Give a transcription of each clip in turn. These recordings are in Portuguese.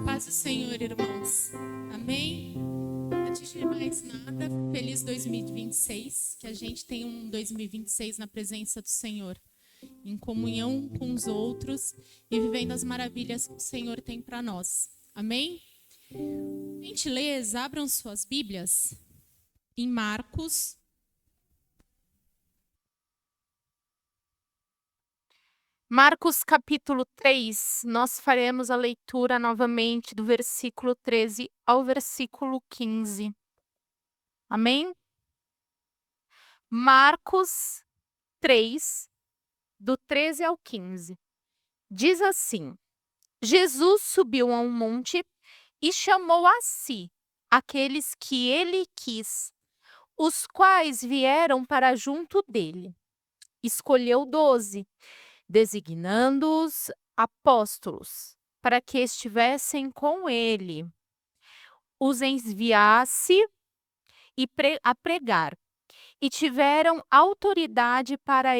Paz do Senhor, irmãos. Amém? Antes de mais nada, feliz 2026. Que a gente tenha um 2026 na presença do Senhor, em comunhão com os outros e vivendo as maravilhas que o Senhor tem para nós. Amém? Gentileza, abram suas Bíblias em Marcos. Marcos capítulo 3, nós faremos a leitura novamente do versículo 13 ao versículo 15. Amém? Marcos 3, do 13 ao 15. Diz assim: Jesus subiu a um monte e chamou a si aqueles que ele quis, os quais vieram para junto dele. Escolheu 12, designando-os apóstolos, para que estivessem com ele, os enviasse a pregar, e tivessem autoridade para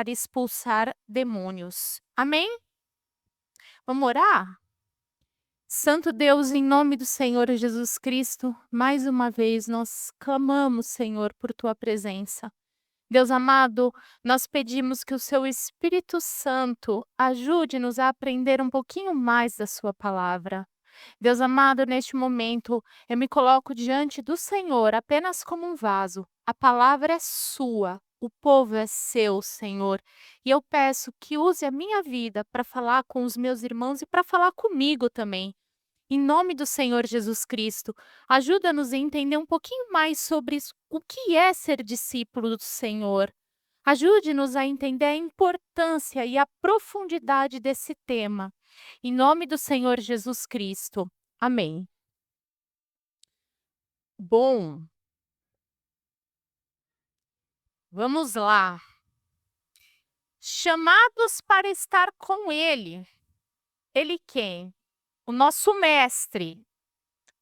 expulsar demônios. Amém? Vamos orar? Santo Deus, em nome do Senhor Jesus Cristo, mais uma vez nós clamamos, Senhor, por tua presença. Deus amado, nós pedimos que o seu Espírito Santo ajude-nos a aprender um pouquinho mais da sua palavra. Deus amado, neste momento, eu me coloco diante do Senhor apenas como um vaso. A palavra é sua, o povo é seu, Senhor. E eu peço que use a minha vida para falar com os meus irmãos e para falar comigo também. Em nome do Senhor Jesus Cristo, ajuda-nos a entender um pouquinho mais sobre o que é ser discípulo do Senhor. Ajude-nos a entender a importância e a profundidade desse tema. Em nome do Senhor Jesus Cristo. Amém. Bom, vamos lá. Chamados para estar com Ele. Ele quem? O nosso mestre,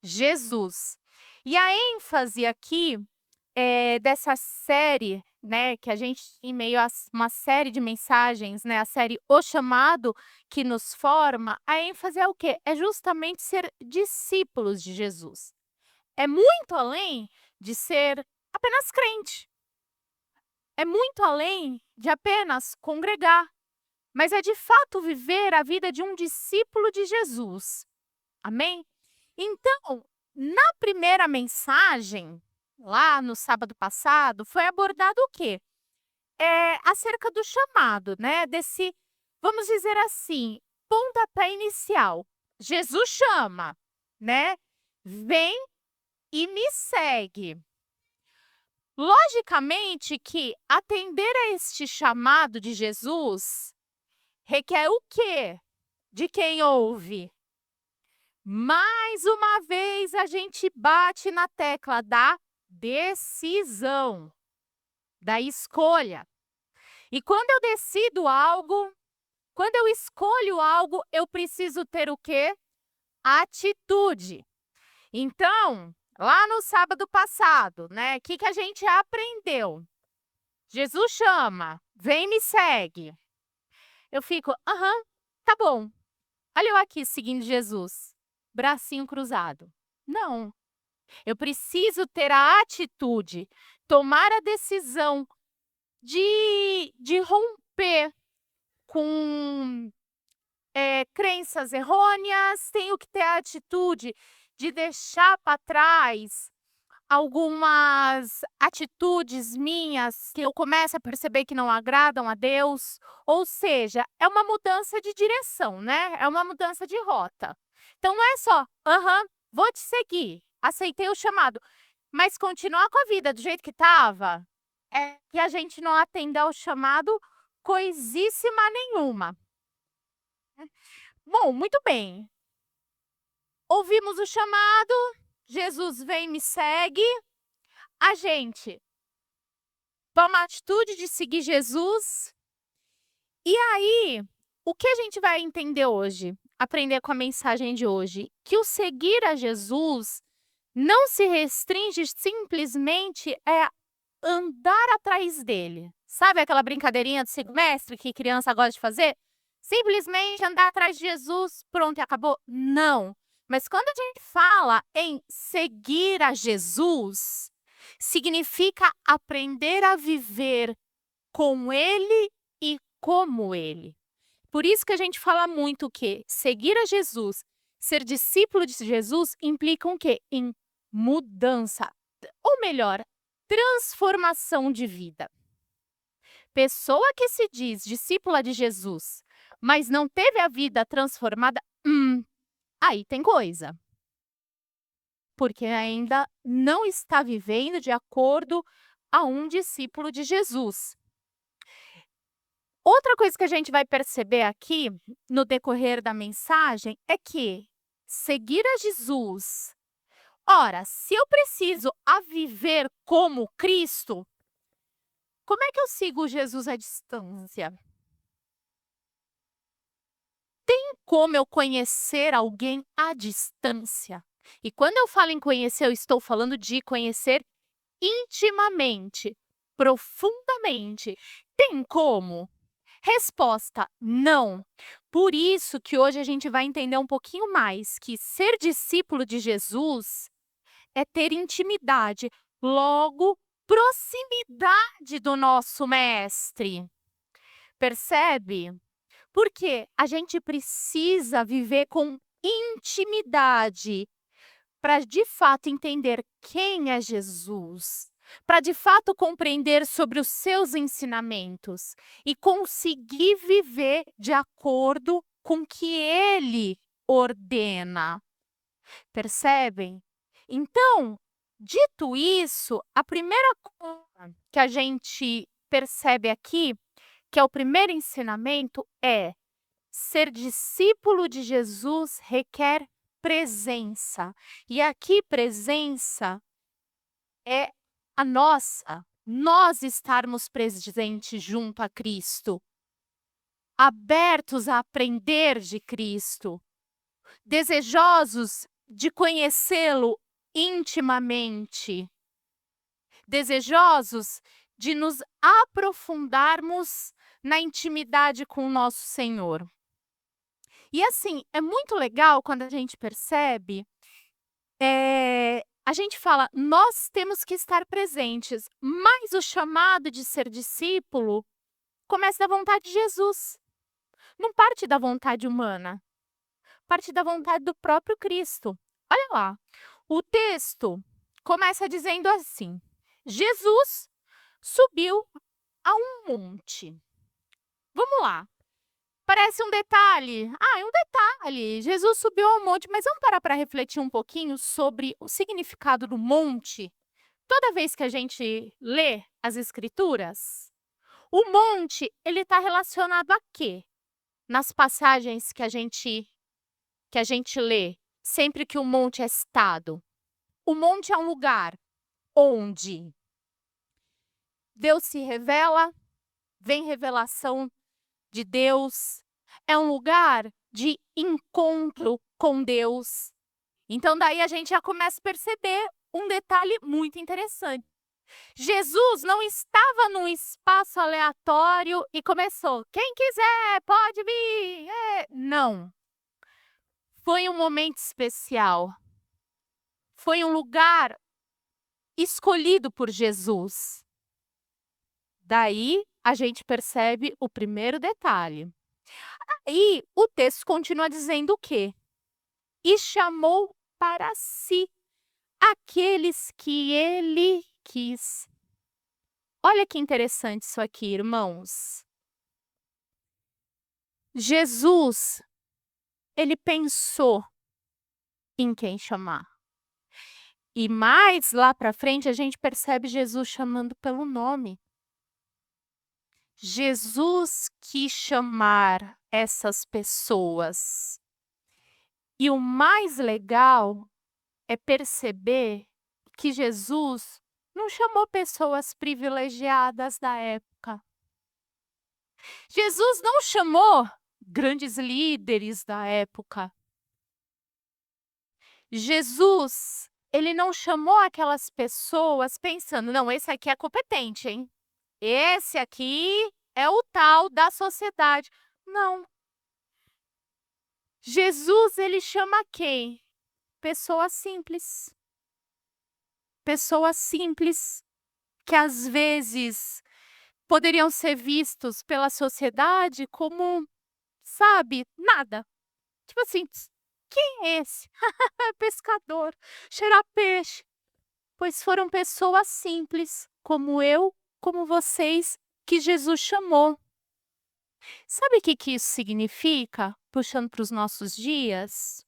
Jesus. E a ênfase aqui dessa série, né, que a gente, em meio a uma série de mensagens, né, a série O Chamado que nos forma, a ênfase é o quê? É justamente ser discípulos de Jesus. É muito além de ser apenas crente. É muito além de apenas congregar. Mas é de fato viver a vida de um discípulo de Jesus. Amém? Então, na primeira mensagem, lá no sábado passado, foi abordado o quê? Acerca do chamado, né? Desse, vamos dizer assim, pontapé inicial. Jesus chama, né? Vem e me segue. Logicamente que atender a este chamado de Jesus requer o quê? De quem ouve? Mais uma vez a gente bate na tecla da decisão, da escolha. E quando eu decido algo, quando eu escolho algo, eu preciso ter o quê? Atitude. Então, lá no sábado passado, né? O que a gente aprendeu? Jesus chama, vem me segue. Eu fico, tá bom. Olha eu aqui seguindo Jesus, bracinho cruzado. Não. Eu preciso ter a atitude, tomar a decisão de romper com crenças errôneas, tenho que ter a atitude de deixar para trás algumas atitudes minhas que eu começo a perceber que não agradam a Deus. Ou seja, é uma mudança de direção, né? É uma mudança de rota. Então não é só, vou te seguir, aceitei o chamado, mas continuar com a vida do jeito que estava, é que a gente não atende ao chamado coisíssima nenhuma. Bom, muito bem. Ouvimos o chamado, Jesus vem, me segue. A gente toma a atitude de seguir Jesus. E aí, o que a gente vai entender hoje? Aprender com a mensagem de hoje? Que o seguir a Jesus não se restringe simplesmente a andar atrás dele. Sabe aquela brincadeirinha do semestre que criança gosta de fazer? simplesmente andar atrás de Jesus, pronto e acabou? Não. Mas quando a gente fala em seguir a Jesus, significa aprender a viver com Ele e como Ele. Por isso que a gente fala muito que seguir a Jesus, ser discípulo de Jesus, implica o quê? Em mudança, ou melhor, transformação de vida. Pessoa que se diz discípula de Jesus, mas não teve a vida transformada, aí tem coisa. Porque ainda não está vivendo de acordo a um discípulo de Jesus. Outra coisa que a gente vai perceber aqui no decorrer da mensagem é que seguir a Jesus. Ora, se eu preciso a viver como Cristo, como é que eu sigo Jesus à distância? Tem como eu conhecer alguém à distância? E quando eu falo em conhecer, eu estou falando de conhecer intimamente, profundamente. Tem como? Resposta: não. Por isso que hoje a gente vai entender um pouquinho mais que ser discípulo de Jesus é ter intimidade, logo proximidade do nosso mestre. Percebe? Porque a gente precisa viver com intimidade para de fato entender quem é Jesus, para de fato compreender sobre os seus ensinamentos e conseguir viver de acordo com o que ele ordena. Percebem? Então, dito isso, a primeira coisa que a gente percebe aqui, que é o primeiro ensinamento, é ser discípulo de Jesus requer presença. E aqui presença é a nossa, nós estarmos presentes junto a Cristo, abertos a aprender de Cristo, desejosos de conhecê-lo intimamente, desejosos de nos aprofundarmos na intimidade com o nosso Senhor. E assim, é muito legal quando a gente percebe, a gente fala, nós temos que estar presentes, mas o chamado de ser discípulo começa da vontade de Jesus. Não parte da vontade humana, parte da vontade do próprio Cristo. Olha lá, o texto começa dizendo assim: Jesus subiu a um monte. Vamos lá. Parece um detalhe. É um detalhe. Jesus subiu ao monte, mas vamos parar para refletir um pouquinho sobre o significado do monte? Toda vez que a gente lê as escrituras, o monte, ele está relacionado a quê? Nas passagens que a gente lê, sempre que o monte é citado. O monte é um lugar onde Deus se revela, vem revelação de Deus, é um lugar de encontro com Deus. Então daí a gente já começa a perceber um detalhe muito interessante. Jesus não estava num espaço aleatório e começou, quem quiser pode vir. Não. Foi um momento especial. Foi um lugar escolhido por Jesus. Daí a gente percebe o primeiro detalhe. Aí o texto continua dizendo o quê? E chamou para si aqueles que ele quis. Olha que interessante isso aqui, irmãos. Jesus, ele pensou em quem chamar. E mais lá para frente a gente percebe Jesus chamando pelo nome. Jesus quis chamar essas pessoas. E o mais legal é perceber que Jesus não chamou pessoas privilegiadas da época. Jesus não chamou grandes líderes da época. Jesus, ele não chamou aquelas pessoas pensando, não, esse aqui é competente, hein? Esse aqui é o tal da sociedade. Não. Jesus, ele chama quem? Pessoas simples. Pessoas simples que às vezes poderiam ser vistos pela sociedade como, sabe, nada. Tipo assim, quem é esse? Pescador, cheira peixe. Pois foram pessoas simples, como eu, como vocês, que Jesus chamou. Sabe o que isso significa? Puxando para os nossos dias?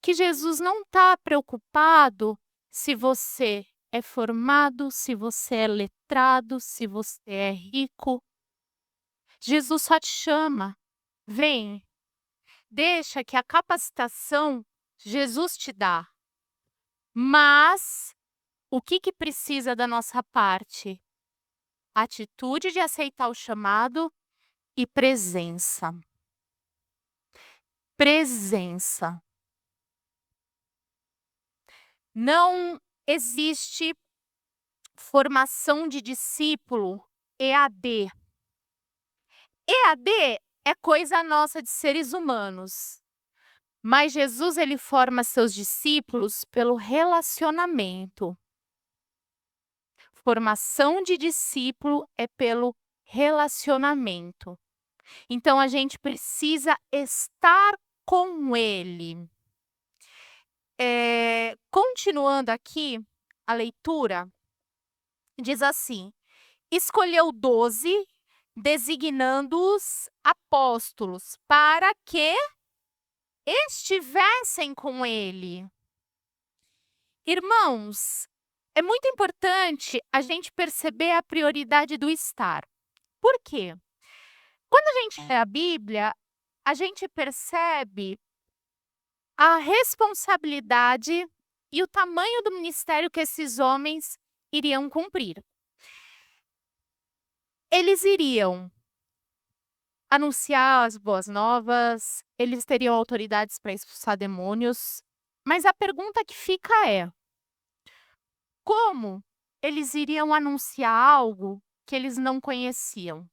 Que Jesus não está preocupado se você é formado, se você é letrado, se você é rico. Jesus só te chama. Vem, deixa que a capacitação Jesus te dá. Mas o que precisa da nossa parte? Atitude de aceitar o chamado e presença. Presença. Não existe formação de discípulo EAD. EAD é coisa nossa de seres humanos. Mas Jesus, ele forma seus discípulos pelo relacionamento. Formação de discípulo é pelo relacionamento. Então, a gente precisa estar com ele. Continuando aqui a leitura, diz assim: escolheu 12, designando-os apóstolos, para que estivessem com ele. Irmãos, é muito importante a gente perceber a prioridade do estar. Por quê? Quando a gente lê a Bíblia, a gente percebe a responsabilidade e o tamanho do ministério que esses homens iriam cumprir. Eles iriam anunciar as boas novas, eles teriam autoridades para expulsar demônios, mas a pergunta que fica é: como eles iriam anunciar algo que eles não conheciam?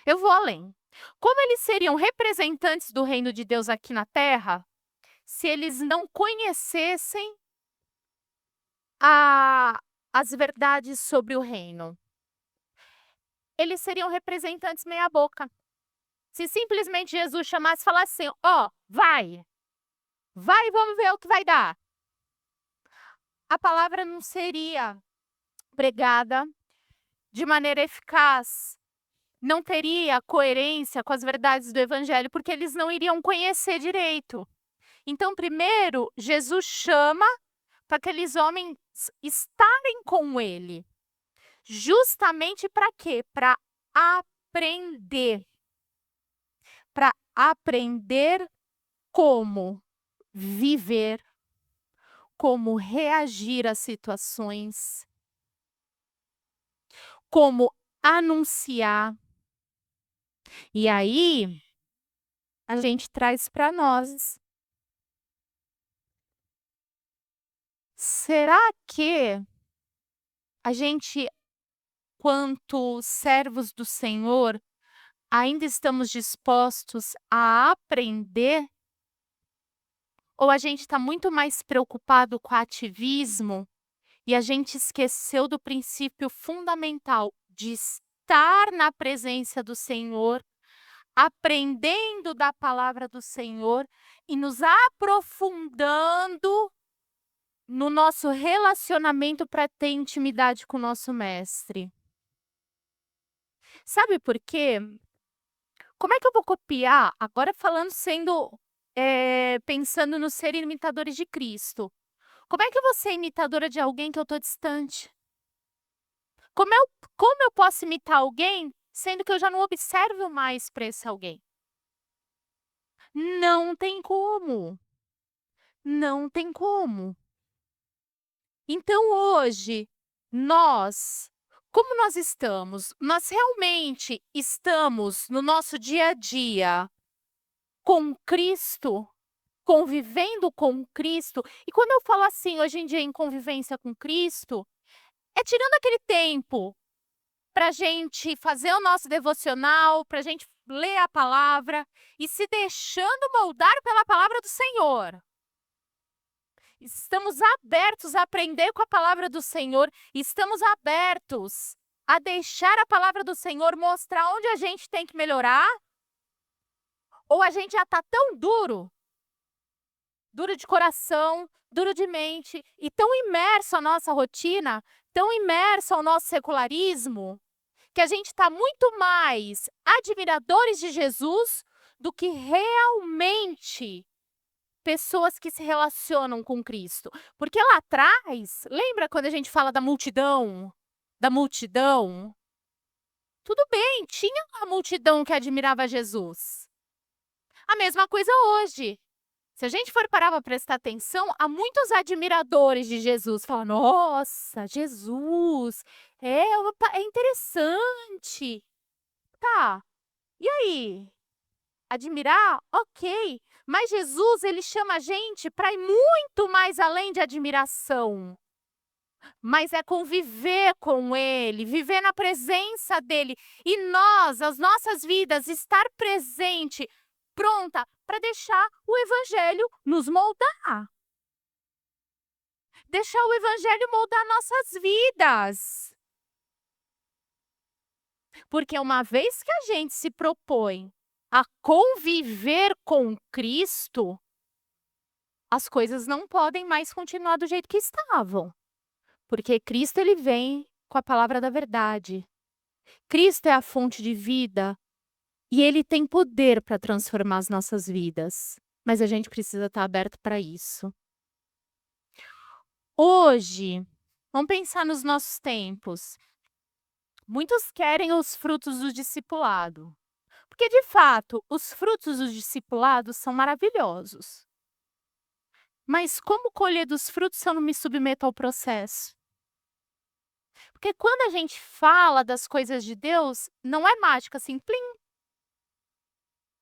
Eu vou além. Como eles seriam representantes do reino de Deus aqui na Terra se eles não conhecessem as verdades sobre o reino? Eles seriam representantes meia boca. Se simplesmente Jesus chamasse e falasse assim: ó, vai, vamos ver o que vai dar. A palavra não seria pregada de maneira eficaz. Não teria coerência com as verdades do evangelho, porque eles não iriam conhecer direito. Então, primeiro, Jesus chama para aqueles homens estarem com ele. Justamente para quê? Para aprender. Para aprender como viver, como reagir às situações, como anunciar. E aí, a gente traz para nós. Será que a gente, quanto servos do Senhor, ainda estamos dispostos a aprender? Ou a gente está muito mais preocupado com o ativismo e a gente esqueceu do princípio fundamental de estar na presença do Senhor, aprendendo da palavra do Senhor e nos aprofundando no nosso relacionamento para ter intimidade com o nosso mestre? Sabe por quê? Como é que eu vou copiar? Agora falando pensando no ser imitadores de Cristo. Como é que eu vou ser imitadora de alguém que eu estou distante? Como eu posso imitar alguém sendo que eu já não observo mais para esse alguém? Não tem como. Não tem como. Então hoje, como nós estamos? Nós realmente estamos no nosso dia a dia com Cristo, convivendo com Cristo? E quando eu falo assim, hoje em dia, em convivência com Cristo, é tirando aquele tempo para a gente fazer o nosso devocional, para a gente ler a palavra e se deixando moldar pela palavra do Senhor. Estamos abertos a aprender com a palavra do Senhor, estamos abertos a deixar a palavra do Senhor mostrar onde a gente tem que melhorar, ou a gente já está tão duro de coração, duro de mente, e tão imerso à nossa rotina, tão imerso ao nosso secularismo, que a gente está muito mais admiradores de Jesus do que realmente pessoas que se relacionam com Cristo. Porque lá atrás, lembra quando a gente fala da multidão? Da multidão? Tudo bem, tinha a multidão que admirava Jesus. A mesma coisa hoje. Se a gente for parar para prestar atenção, há muitos admiradores de Jesus. Falam, nossa, Jesus, é interessante. Tá, e aí? Admirar? Ok. Mas Jesus, ele chama a gente para ir muito mais além de admiração. Mas é conviver com ele, viver na presença dele. E nós, as nossas vidas, estar presente, pronta para deixar o evangelho nos moldar. Deixar o evangelho moldar nossas vidas. Porque uma vez que a gente se propõe a conviver com Cristo, as coisas não podem mais continuar do jeito que estavam. Porque Cristo, ele vem com a palavra da verdade. Cristo é a fonte de vida e ele tem poder para transformar as nossas vidas. Mas a gente precisa estar aberto para isso. Hoje, vamos pensar nos nossos tempos. Muitos querem os frutos do discipulado. Porque, de fato, os frutos do discipulado são maravilhosos. Mas como colher dos frutos se eu não me submeto ao processo? Porque quando a gente fala das coisas de Deus, não é mágica assim, plim.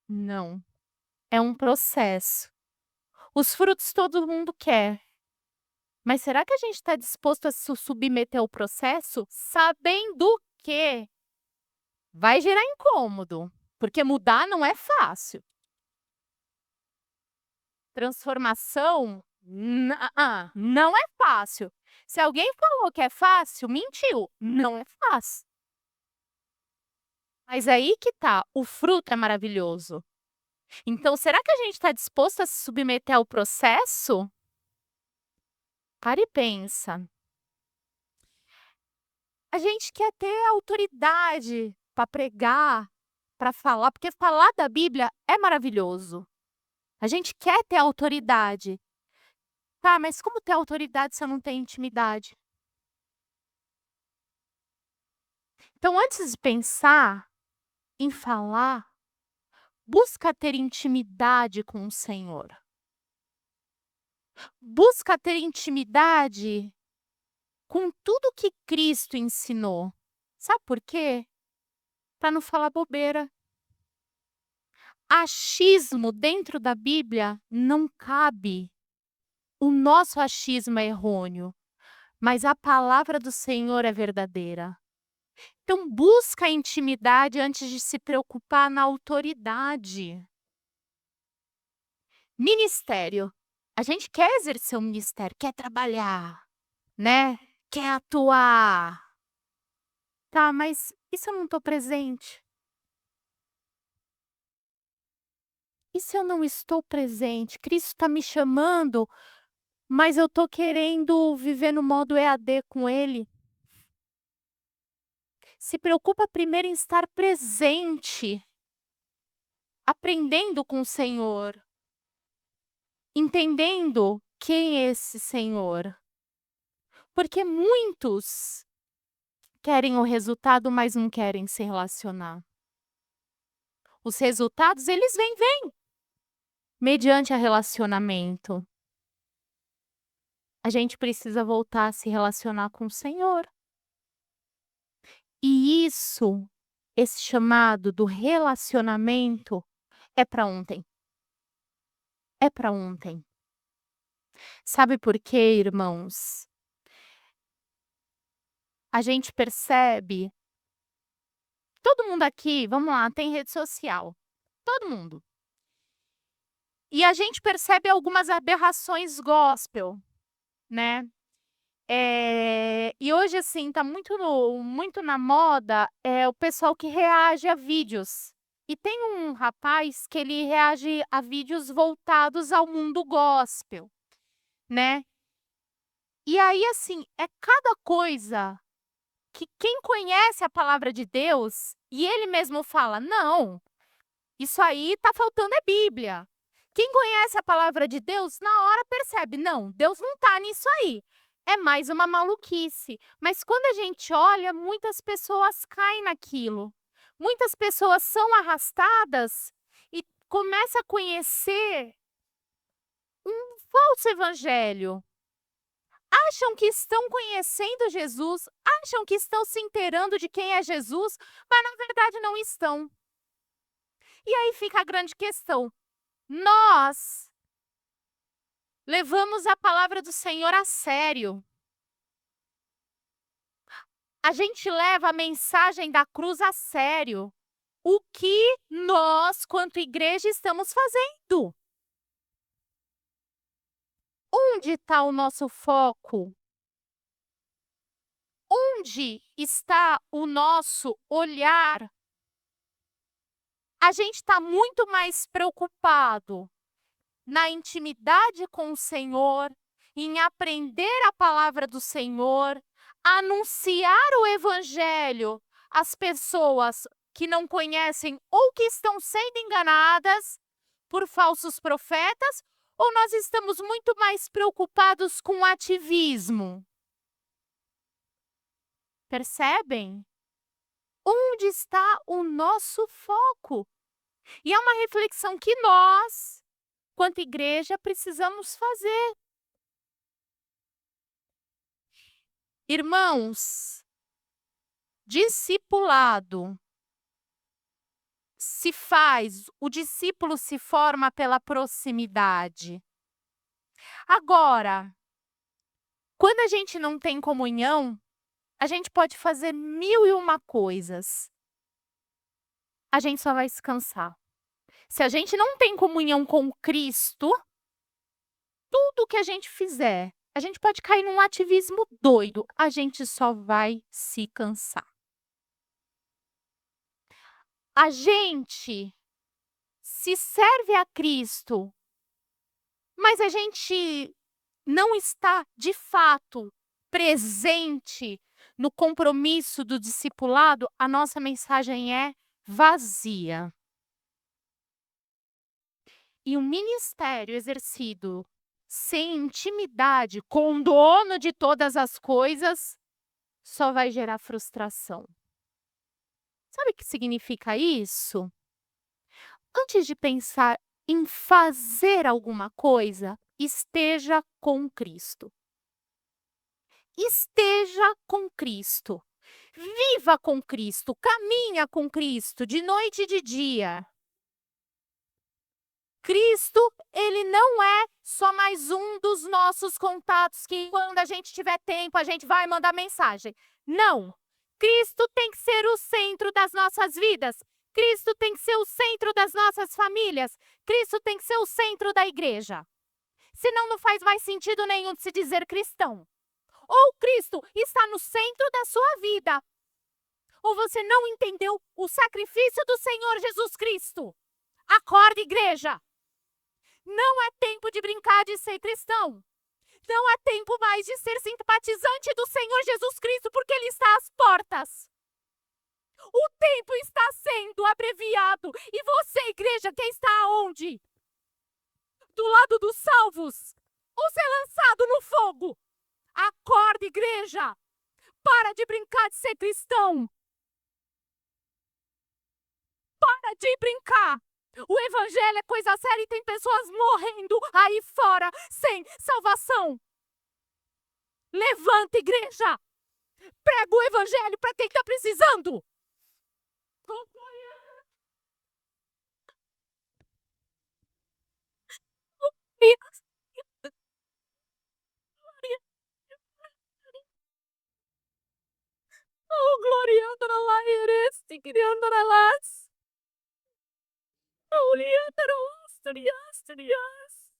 Não. É um processo. Os frutos todo mundo quer. Mas será que a gente está disposto a se submeter ao processo sabendo que vai gerar incômodo? Porque mudar não é fácil. Transformação não é fácil. Se alguém falou que é fácil, mentiu. Não é fácil. Mas aí que tá, o fruto é maravilhoso. Então, será que a gente está disposto a se submeter ao processo? Para e pensa. A gente quer ter autoridade para pregar, para falar, porque falar da Bíblia é maravilhoso. A gente quer ter autoridade. Tá, mas como ter autoridade se eu não tenho intimidade? Então, antes de pensar em falar, busca ter intimidade com o Senhor. Busca ter intimidade com tudo que Cristo ensinou. Sabe por quê? Para não falar bobeira. Achismo dentro da Bíblia não cabe. O nosso achismo é errôneo, mas a palavra do Senhor é verdadeira. Então, busca a intimidade antes de se preocupar na autoridade. Ministério. A gente quer exercer o ministério, quer trabalhar, né? Quer atuar. Tá, mas e se eu não estou presente? E se eu não estou presente? Cristo está me chamando, mas eu estou querendo viver no modo EAD com Ele. Se preocupa primeiro em estar presente, aprendendo com o Senhor, entendendo quem é esse Senhor. Porque muitos querem o resultado, mas não querem se relacionar. Os resultados, eles vêm mediante a relacionamento. A gente precisa voltar a se relacionar com o Senhor. E isso, esse chamado do relacionamento, é para ontem. É para ontem. Sabe por quê, irmãos? A gente percebe Todo mundo aqui, vamos lá, tem rede social. Todo mundo. E a gente percebe algumas aberrações gospel, né. E hoje, assim, tá muito na moda, o pessoal que reage a vídeos. E tem um rapaz que ele reage a vídeos voltados ao mundo gospel, né. E aí, assim, é cada coisa que quem conhece a palavra de Deus, e ele mesmo fala: "Não, isso aí tá faltando é Bíblia". Quem conhece a palavra de Deus, na hora percebe: "Não, Deus não tá nisso aí, é mais uma maluquice". Mas quando a gente olha, muitas pessoas caem naquilo. Muitas pessoas são arrastadas e começa a conhecer um falso evangelho. Acham que estão conhecendo Jesus, acham que estão se inteirando de quem é Jesus, mas na verdade não estão. E aí fica a grande questão: nós levamos a palavra do Senhor a sério? A gente leva a mensagem da cruz a sério? O que nós, quanto igreja, estamos fazendo? Onde está o nosso foco? Onde está o nosso olhar? A gente está muito mais preocupado na intimidade com o Senhor, em aprender a palavra do Senhor, anunciar o evangelho às pessoas que não conhecem ou que estão sendo enganadas por falsos profetas, ou nós estamos muito mais preocupados com o ativismo? Percebem? Onde está o nosso foco? E é uma reflexão que nós, quanto igreja, precisamos fazer. Irmãos, discipulado se faz, o discípulo se forma pela proximidade. Agora, quando a gente não tem comunhão, a gente pode fazer 1001 coisas. A gente só vai se cansar. Se a gente não tem comunhão com Cristo, tudo que a gente fizer, a gente pode cair num ativismo doido, a gente só vai se cansar. A gente se serve a Cristo, mas a gente não está, de fato, presente no compromisso do discipulado, a nossa mensagem é vazia. E o ministério exercido sem intimidade com o dono de todas as coisas só vai gerar frustração. Sabe o que significa isso? Antes de pensar em fazer alguma coisa, esteja com Cristo. Esteja com Cristo. Viva com Cristo, caminha com Cristo de noite e de dia. Cristo, ele não é só mais um dos nossos contatos que quando a gente tiver tempo a gente vai mandar mensagem. Não. Cristo tem que ser o centro das nossas vidas. Cristo tem que ser o centro das nossas famílias. Cristo tem que ser o centro da igreja. Senão não faz mais sentido nenhum de se dizer cristão. Ou Cristo está no centro da sua vida, ou você não entendeu o sacrifício do Senhor Jesus Cristo. Acorda, igreja! Não é tempo de brincar de ser cristão. Não é tempo mais de ser simpatizante do Senhor Jesus Cristo, porque Ele está às portas. O tempo está sendo abreviado. E você, igreja, quem está aonde? Do lado dos salvos? Ou ser lançado no fogo? Acorda, igreja! Para de brincar de ser cristão. Para de brincar. O evangelho é coisa séria e tem pessoas morrendo aí fora sem salvação. Levanta, igreja. Prega o evangelho para quem está precisando. Oh, gloriando na laereste. criandoralas. Orientaros, torias, torias.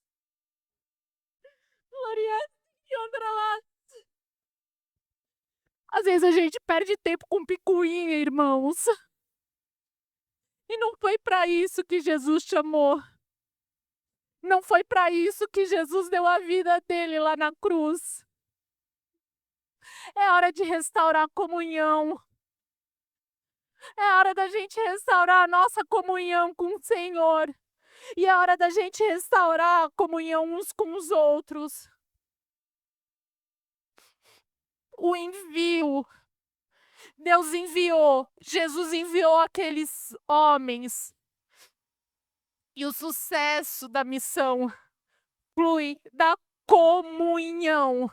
Glorias, criandoralas. Às vezes a gente perde tempo com picuinha, irmãos. E não foi para isso que Jesus chamou. Não foi para isso que Jesus deu a vida dele lá na cruz. É hora de restaurar a comunhão. É hora da gente restaurar a nossa comunhão com o Senhor. E é hora da gente restaurar a comunhão uns com os outros. O envio. Deus enviou. Jesus enviou aqueles homens. E o sucesso da missão flui da comunhão.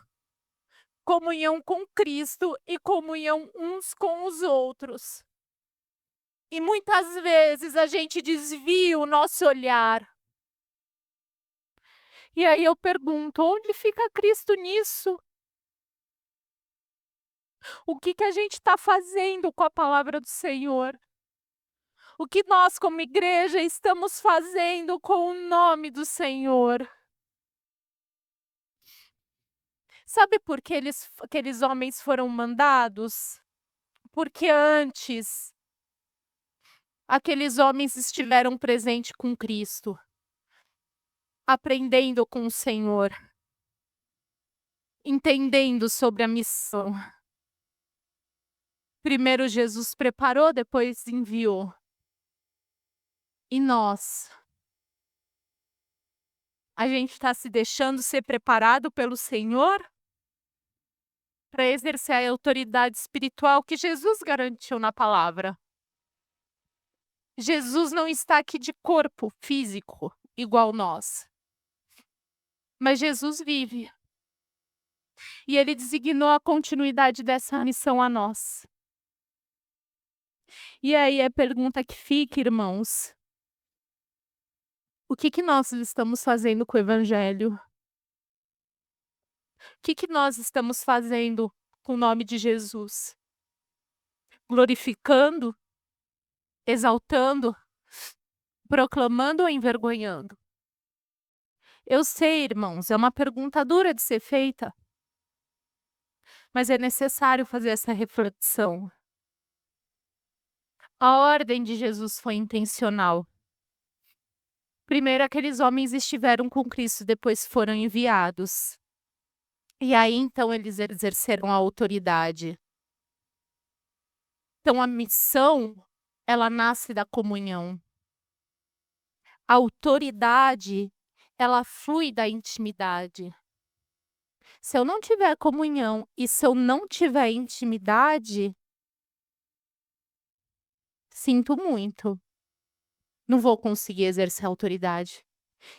Comunhão com Cristo e comunhão uns com os outros. E muitas vezes a gente desvia o nosso olhar. E aí eu pergunto, onde fica Cristo nisso? O que a gente está fazendo com a palavra do Senhor? O que nós, como igreja, estamos fazendo com o nome do Senhor? Sabe por que aqueles homens foram mandados? Porque antes, aqueles homens estiveram presentes com Cristo, aprendendo com o Senhor, entendendo sobre a missão. Primeiro Jesus preparou, depois enviou. E nós? A gente está se deixando ser preparado pelo Senhor para exercer a autoridade espiritual que Jesus garantiu na palavra. Jesus não está aqui de corpo físico, igual nós. Mas Jesus vive. E ele designou a continuidade dessa missão a nós. E aí a pergunta que fica, irmãos, o que nós estamos fazendo com o Evangelho? O que nós estamos fazendo com o nome de Jesus? Glorificando? Exaltando? Proclamando ou envergonhando? Eu sei, irmãos, é uma pergunta dura de ser feita, mas é necessário fazer essa reflexão. A ordem de Jesus foi intencional. Primeiro, aqueles homens estiveram com Cristo, depois foram enviados. E aí, então, eles exerceram a autoridade. Então, a missão, ela nasce da comunhão. A autoridade, ela flui da intimidade. Se eu não tiver comunhão e se eu não tiver intimidade, sinto muito. Não vou conseguir exercer a autoridade.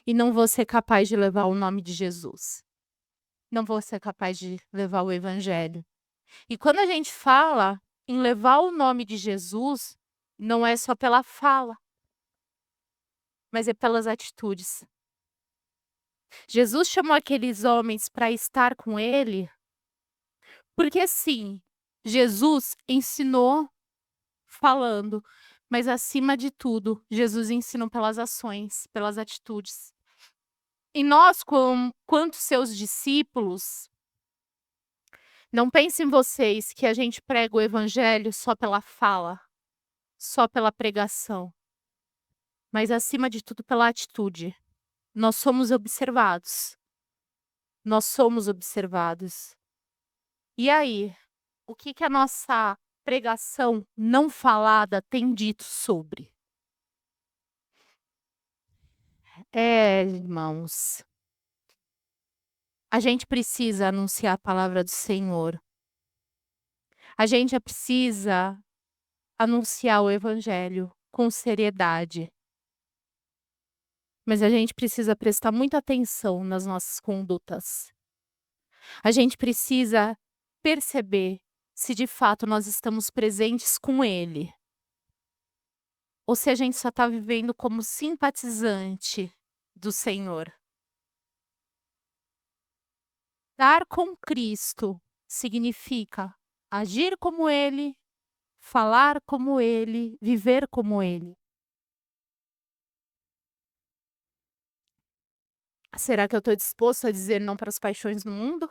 E não vou ser capaz de levar o nome de Jesus. Não vou ser capaz de levar o Evangelho. E quando a gente fala em levar o nome de Jesus, não é só pela fala, mas é pelas atitudes. Jesus chamou aqueles homens para estar com ele, porque sim, Jesus ensinou falando, mas acima de tudo, Jesus ensinou pelas ações, pelas atitudes. E nós, quanto seus discípulos, não pensem vocês que a gente prega o evangelho só pela fala, só pela pregação, mas acima de tudo pela atitude. Nós somos observados. Nós somos observados. E aí, o que a nossa pregação não falada tem dito sobre? Irmãos, a gente precisa anunciar a palavra do Senhor. A gente precisa anunciar o evangelho com seriedade. Mas a gente precisa prestar muita atenção nas nossas condutas. A gente precisa perceber se de fato nós estamos presentes com Ele. Ou se a gente só está vivendo como simpatizante do Senhor. Estar com Cristo significa agir como Ele, falar como ele, viver como ele. Será que eu estou disposto a dizer não para as paixões do mundo?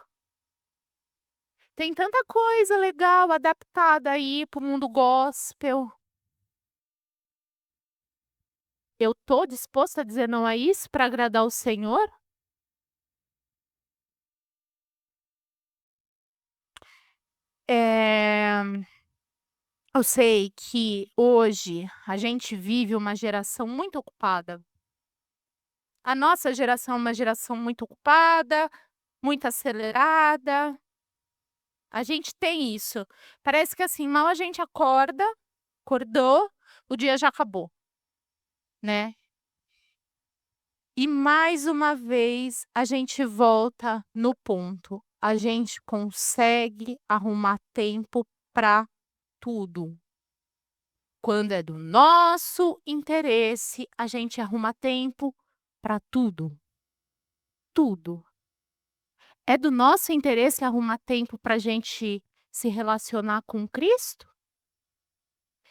Tem tanta coisa legal adaptada aí para o mundo gospel. Eu estou disposta a dizer não a isso para agradar o Senhor? Eu sei que hoje a gente vive uma geração muito ocupada. A nossa geração é uma geração muito ocupada, muito acelerada. A gente tem isso. Parece que assim, mal a gente acordou, o dia já acabou, né? E mais uma vez a gente volta no ponto. A gente consegue arrumar tempo para tudo. Quando é do nosso interesse, a gente arruma tempo para tudo. Tudo. É do nosso interesse arrumar tempo para a gente se relacionar com Cristo?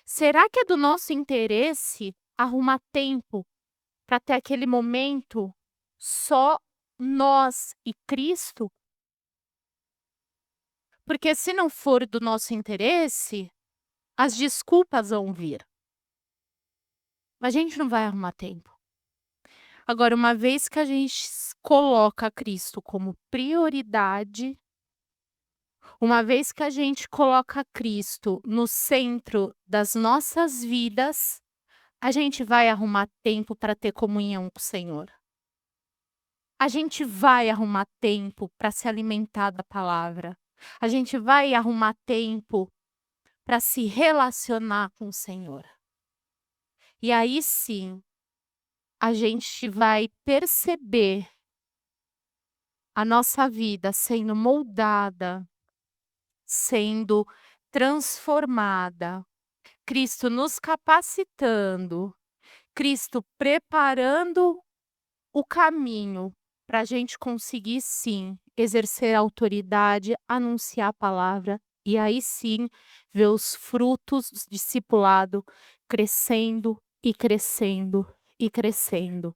Será que é do nosso interesse arrumar tempo para ter aquele momento só nós e Cristo? Porque se não for do nosso interesse, as desculpas vão vir. A gente não vai arrumar tempo. Agora, uma vez que a gente coloca Cristo como prioridade, uma vez que a gente coloca Cristo no centro das nossas vidas, a gente vai arrumar tempo para ter comunhão com o Senhor. A gente vai arrumar tempo para se alimentar da palavra. A gente vai arrumar tempo para se relacionar com o Senhor. E aí sim, a gente vai perceber a nossa vida sendo moldada, sendo transformada, Cristo nos capacitando, Cristo preparando o caminho para a gente conseguir sim exercer a autoridade, anunciar a palavra e aí sim ver os frutos do discipulado crescendo e crescendo e crescendo.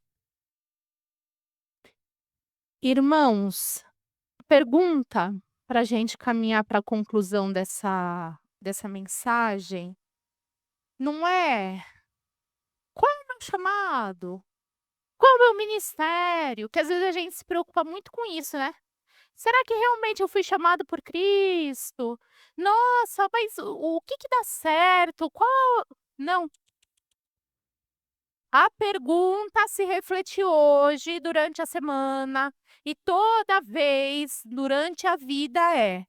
Irmãos, pergunta para a gente caminhar para a conclusão dessa mensagem, não é: "Qual é o meu chamado? Qual é o meu ministério?", que às vezes a gente se preocupa muito com isso, né. "Será que realmente eu fui chamado por Cristo? Nossa, mas o que que dá certo? Qual", não. A pergunta a se refletir hoje, durante a semana e toda vez durante a vida é: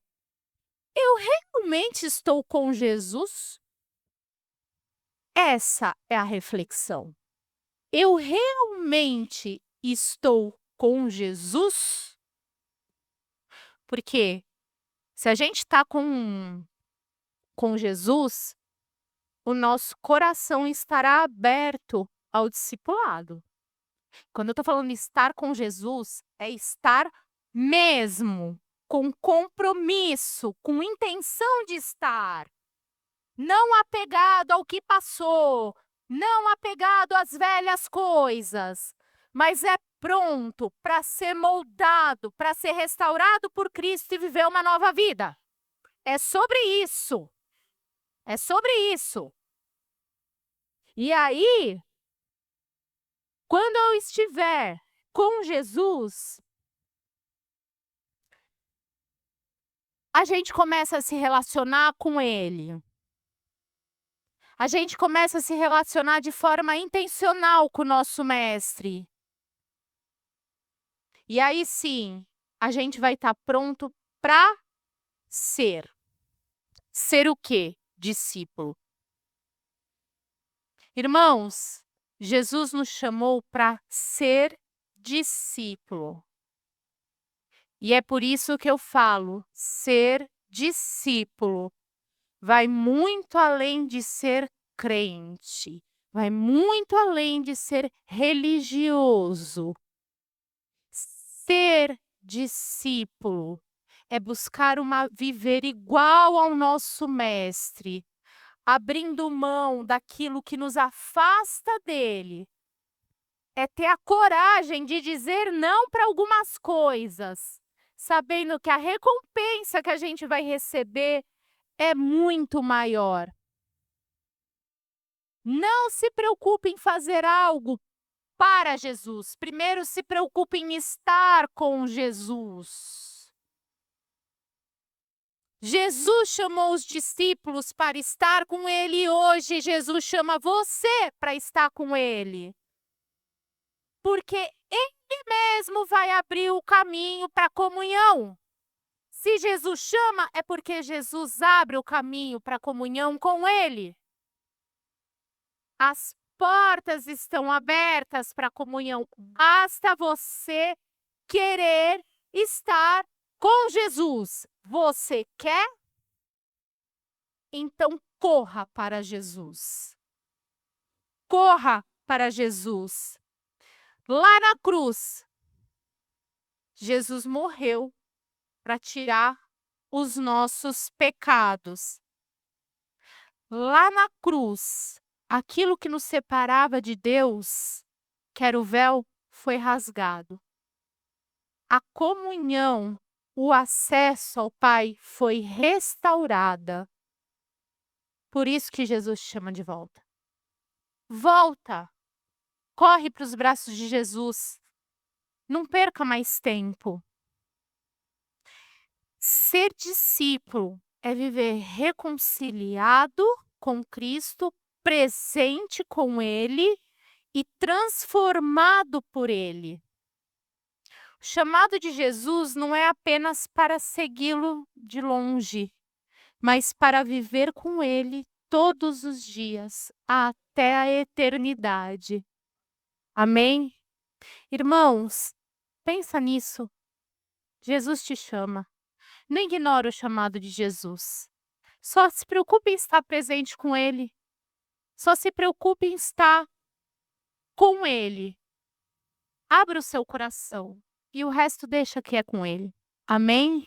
eu realmente estou com Jesus? Essa é a reflexão. Eu realmente estou com Jesus? Porque se a gente está com Jesus, o nosso coração estará aberto ao discipulado. Quando eu estou falando estar com Jesus, é estar mesmo, com compromisso, com intenção de estar. Não apegado ao que passou, não apegado às velhas coisas, mas é pronto para ser moldado, para ser restaurado por Cristo e viver uma nova vida. É sobre isso. É sobre isso. E aí, quando eu estiver com Jesus, a gente começa a se relacionar com Ele. A gente começa a se relacionar de forma intencional com o nosso Mestre. E aí sim, a gente vai estar pronto para ser. Ser o quê? Discípulo. Irmãos, Jesus nos chamou para ser discípulo. E é por isso que eu falo, ser discípulo vai muito além de ser crente, vai muito além de ser religioso. Ser discípulo é buscar viver igual ao nosso mestre, abrindo mão daquilo que nos afasta dele. É ter a coragem de dizer não para algumas coisas, sabendo que a recompensa que a gente vai receber é muito maior. Não se preocupe em fazer algo para Jesus. Primeiro se preocupe em estar com Jesus. Jesus chamou os discípulos para estar com ele e hoje Jesus chama você para estar com ele. Porque ele mesmo vai abrir o caminho para a comunhão. Se Jesus chama, é porque Jesus abre o caminho para a comunhão com ele. As portas estão abertas para a comunhão. Basta você querer estar com Jesus. Você quer? Então corra para Jesus. Corra para Jesus. Lá na cruz, Jesus morreu para tirar os nossos pecados. Lá na cruz, aquilo que nos separava de Deus, que era o véu, foi rasgado. A comunhão, o acesso ao Pai foi restaurada. Por isso que Jesus chama de volta. Volta! Corre para os braços de Jesus. Não perca mais tempo. Ser discípulo é viver reconciliado com Cristo, presente com Ele e transformado por Ele. O chamado de Jesus não é apenas para segui-lo de longe, mas para viver com Ele todos os dias, até a eternidade. Amém? Irmãos, pensa nisso. Jesus te chama. Não ignore o chamado de Jesus. Só se preocupe em estar presente com Ele. Só se preocupe em estar com Ele. Abra o seu coração e o resto deixa que é com Ele. Amém?